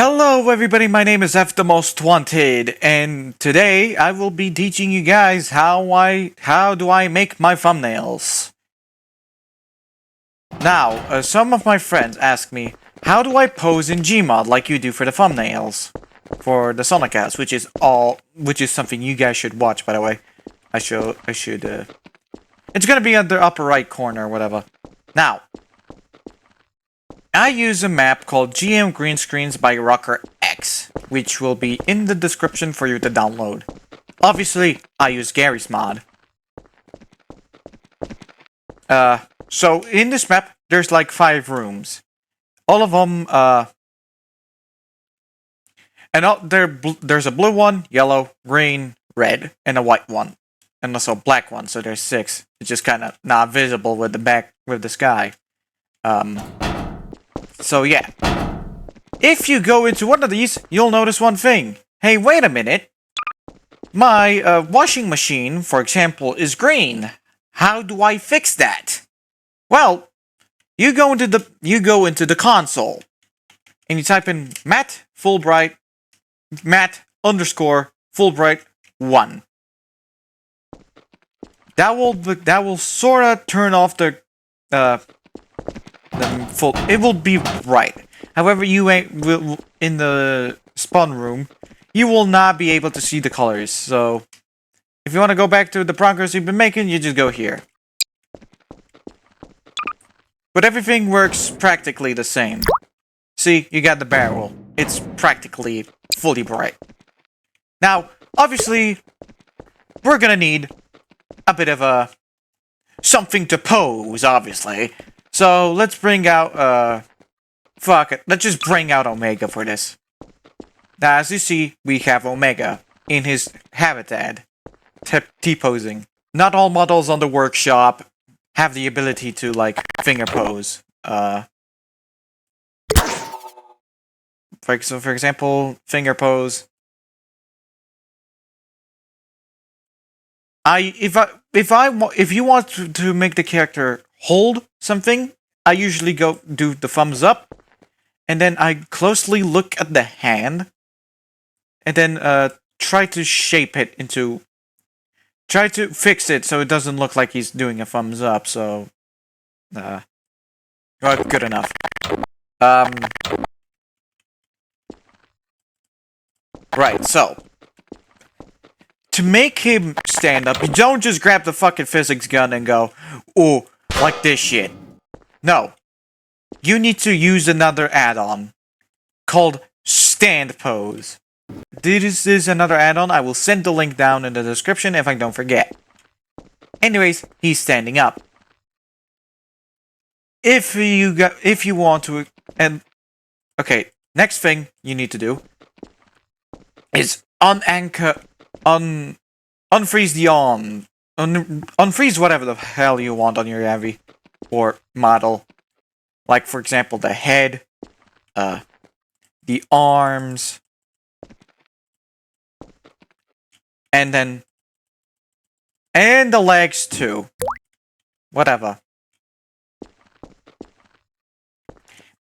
Hello everybody, my name is F the Most Wanted, and today I will be teaching you guys how do I make my thumbnails. Now, some of my friends ask me, how do I pose in GMOD like you do for the thumbnails? For the Sonicast, which is something you guys should watch, by the way. It's gonna be at the upper right corner or whatever. Now, I use a map called GM Green Screens by Rocker X, which will be in the description for you to download. Obviously, I use Gary's mod. So in this map, there's like 5 rooms. All of them, there's a blue one, yellow, green, red, and a white one. And also a black one, so there's 6. It's just kind of not visible with the sky. So yeah, if you go into one of these, you'll notice one thing. Hey, wait a minute. My washing machine, for example, is green. How do I fix that? Well, you go into the console, and you type in matte Fulbright Fulbright 1. That will sorta turn off the it will be bright. However, in the spawn room, you will not be able to see the colors. So, if you want to go back to the progress you've been making, you just go here. But everything works practically the same. See, you got the barrel. It's practically fully bright. Now, obviously, we're gonna need a bit of something to pose, obviously. So, let's bring out, fuck it. Let's just bring out Omega for this. Now, as you see, we have Omega in his habitat, T-posing. Not all models on the workshop have the ability to, like, finger pose. For example, finger pose. If you want to make the character hold something, I usually do the thumbs up, and then I closely look at the hand, and then try to shape it into, try to fix it so it doesn't look like he's doing a thumbs up. So, well, good enough. Right. So, to make him stand up, you don't just grab the fucking physics gun and go, "Oh, like this shit." No. You need to use another add-on called Stand Pose. This is another add-on. I will send the link down in the description if I don't forget. Anyways, he's standing up. If you want to, and okay, next thing you need to do is unfreeze the unfreeze whatever the hell you want on your Yavi or model. Like, for example, the head, the arms, and the legs too. Whatever.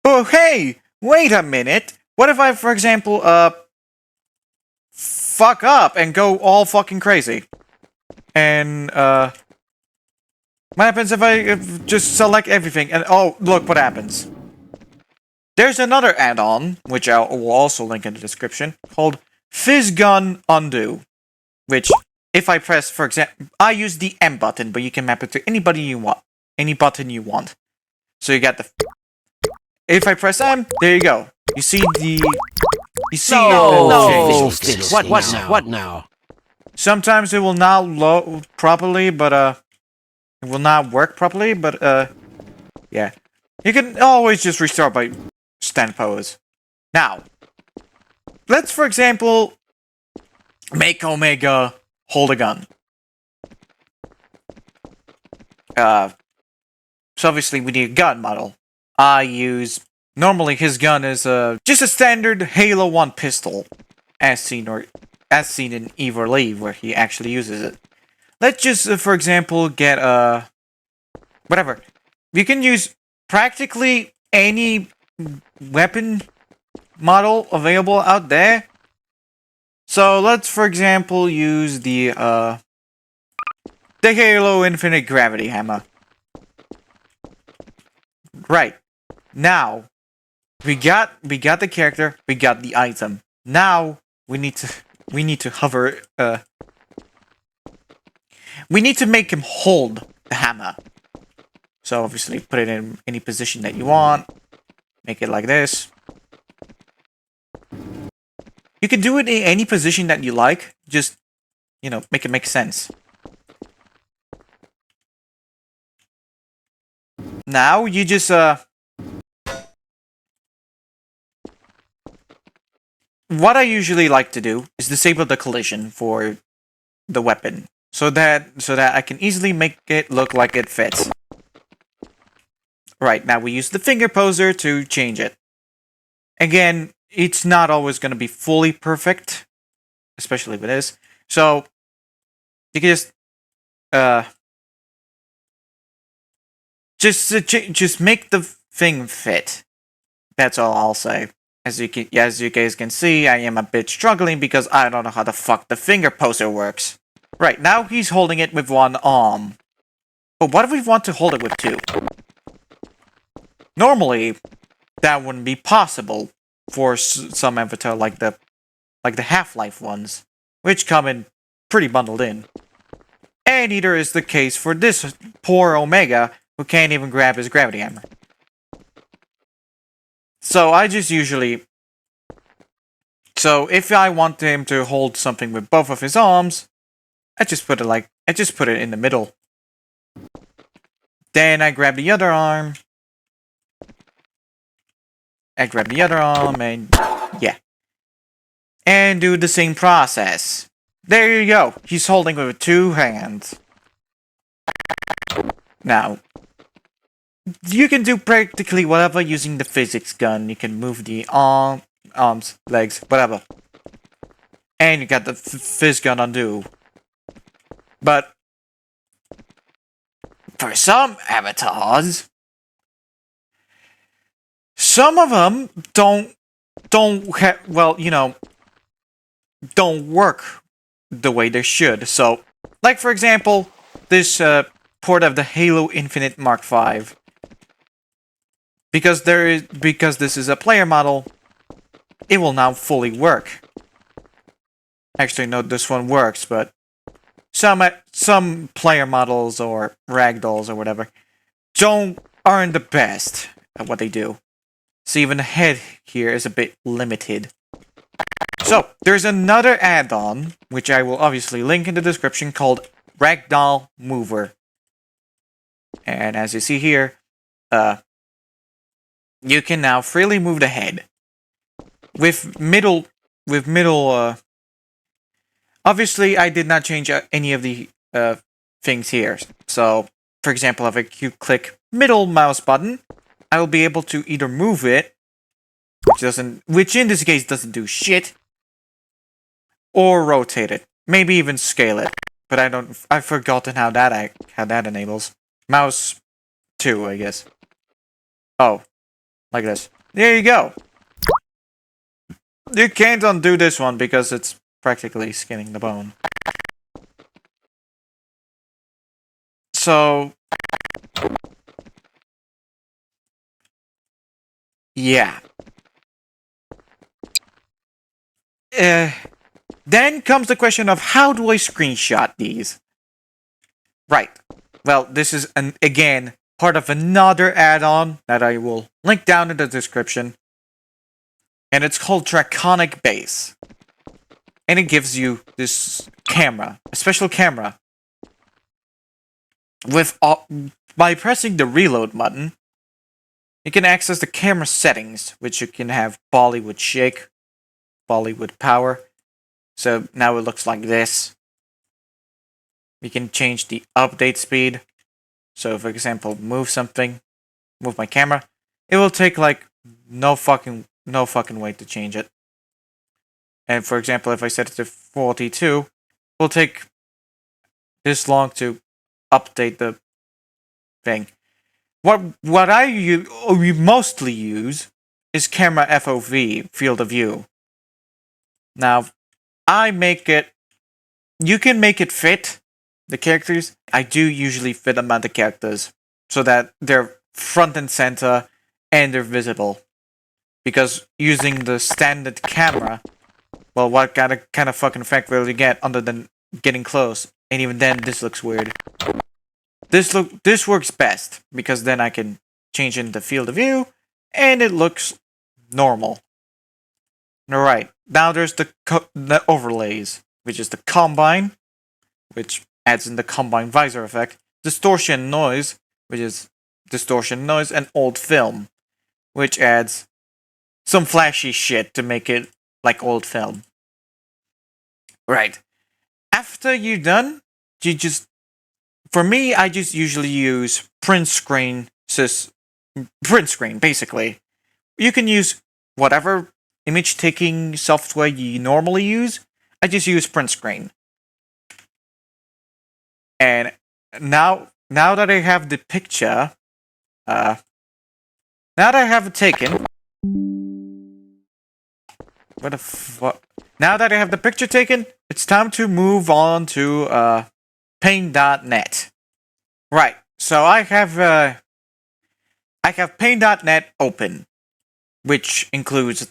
Oh, hey! Wait a minute! What if I, for example, fuck up and go all fucking crazy? And, what happens if I just select everything and, oh, look what happens. There's another add-on, which I will also link in the description, called Fizz Gun Undo. Which, if I press, for example, I use the M button, but you can map it to any button you want. So you got the, if I press M, there you go. You see What now? Sometimes it will not load properly, but it will not work properly, but yeah. You can always just restart by stand pose. Now, let's, for example, make Omega hold a gun. So obviously we need a gun model. Normally his gun is just a standard Halo 1 pistol, as seen in Eve Leave, where he actually uses it. Let's just, for example, get whatever. You can use practically any weapon model available out there. So let's, for example, use the Halo Infinite Gravity Hammer. Right. Now, we got the character, we got the item. Now we need to hover. We need to make him hold the hammer. So obviously, put it in any position that you want. Make it like this. You can do it in any position that you like. Just, you know, make it make sense. Now you just what I usually like to do is disable the collision for the weapon, so that I can easily make it look like it fits. Right, now we use the finger poser to change it. Again, it's not always going to be fully perfect, especially with this. So you can just make the thing fit. That's all I'll say. As you guys can see, I am a bit struggling because I don't know how the fuck the finger poser works. Right, now he's holding it with one arm. But what if we want to hold it with two? Normally, that wouldn't be possible for some avatar like the Half-Life ones, which come in pretty bundled in. And neither is the case for this poor Omega, who can't even grab his gravity hammer. So I just usually... So if I want him to hold something with both of his arms, I just put it in the middle. Then I grab the other arm. I grab the other arm and yeah. And do the same process. There you go. He's holding with two hands. Now, you can do practically whatever using the physics gun. You can move the arms, legs, whatever. And you got the phys gun undo. But for some avatars, some of them don't work the way they should. So, like for example, this port of the Halo Infinite Mark V. Because this is a player model, it will now fully work. Actually, no, this one works, but some player models or ragdolls or whatever aren't the best at what they do. So even the head here is a bit limited. So there's another add-on, which I will obviously link in the description, called Ragdoll Mover. And as you see here, you can now freely move the head. Obviously, I did not change any of the things here. So, for example, if I click middle mouse button, I will be able to either move it, which in this case doesn't do shit, or rotate it. Maybe even scale it. But I've forgotten how that enables. Mouse 2, I guess. Oh, like this. There you go. You can't undo this one because it's practically skinning the bone. So, yeah. Then comes the question of how do I screenshot these? Right. Well, this is again part of another add-on that I will link down in the description. And it's called Draconic Base. And it gives you this camera, a special camera. By pressing the reload button, you can access the camera settings, which you can have Bollywood shake, Bollywood power. So now it looks like this. You can change the update speed. So for example, move my camera, it will take like no fucking way to change it. And for example, if I set it to 42, it will take this long to update the thing. What I mostly use is camera FOV, field of view. Now, I make it, you can make it fit the characters. I do usually fit them on the characters so that they're front and center and they're visible. Because using the standard camera, well, what kind of fucking effect will you get other than getting close? And even then, this looks weird. This works best because then I can change in the field of view and it looks normal. Alright, now there's the overlays, which is the combine, which adds in the combine visor effect, distortion noise, which is distortion noise, and old film, which adds some flashy shit to make it like old film. Right. After you're done, you just, for me, I just usually use print screen, basically. You can use whatever image taking software you normally use. I just use print screen. And now that I have the picture, now that I have it taken, what the fuck? Now that I have the picture taken, it's time to move on to Paint.net. Right. So I have Paint.net open, which includes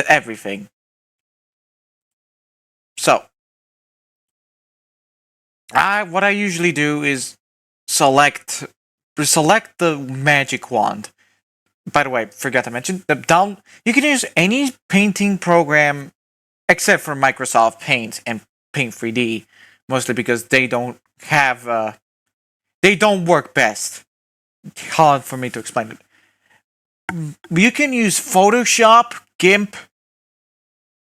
everything. So what I usually do is select the magic wand. By the way, forgot to mention, you can use any painting program except for Microsoft Paint and Paint 3D, mostly because they don't work best. Hard for me to explain it. You can use Photoshop, GIMP,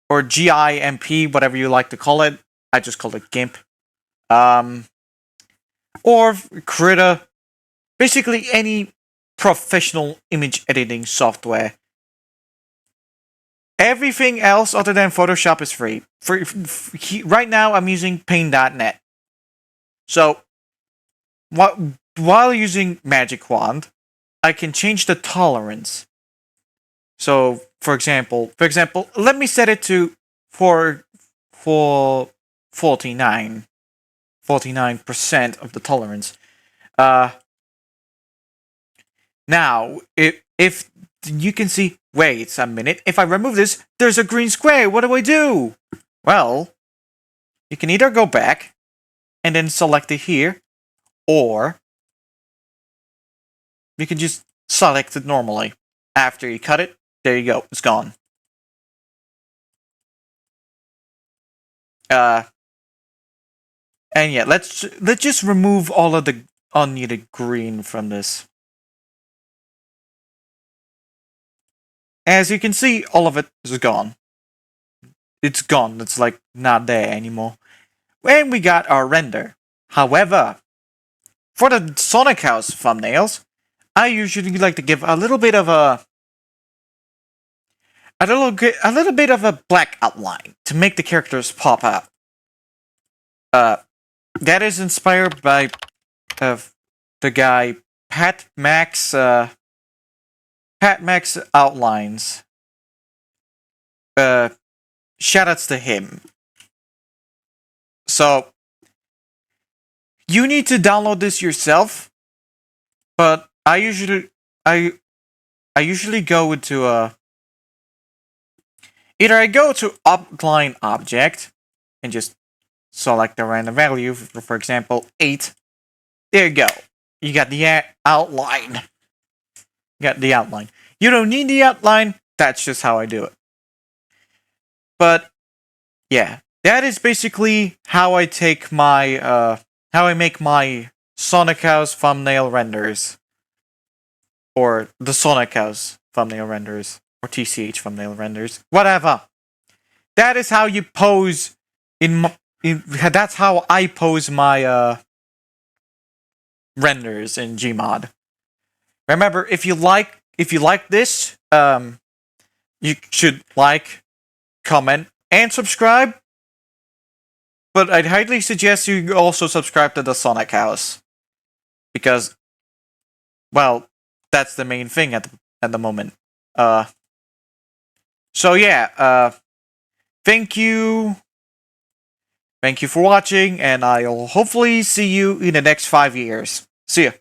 or GIMP, whatever you like to call it. I just call it GIMP. Or Krita. Basically any professional image editing software. Everything else other than Photoshop is free. Right now, I'm using Paint.net. So, while using Magic Wand, I can change the tolerance. So, for example, let me set it to for 49% of the tolerance. Now, if you can see, wait a minute, if I remove this, there's a green square, what do I do? Well, you can either go back and then select it here, or you can just select it normally. After you cut it, there you go, it's gone. And yeah, let's just remove all of the unneeded green from this. As you can see, all of it is gone. It's gone. It's like not there anymore. And we got our render. However, for the Sonic House thumbnails, I usually like to give a little bit of a black outline to make the characters pop out. That is inspired by the guy Pat Max Outlines. Shoutouts to him. So you need to download this yourself, but I usually go into either I go to outline object and just select the random value, for example 8. There you go. You got the outline. You don't need the outline. That's just how I do it. But yeah, that is basically how I take my how I make my Sonic House thumbnail renders, or the Sonic House thumbnail renders, or TCH thumbnail renders, whatever. That is how you pose that's how I pose my renders in GMOD. Remember, if you like this, you should like, comment, and subscribe. But I'd highly suggest you also subscribe to the Sonic House, because, well, that's the main thing at at the moment. So yeah, thank you. Thank you for watching, and I'll hopefully see you in the next 5 years. See ya.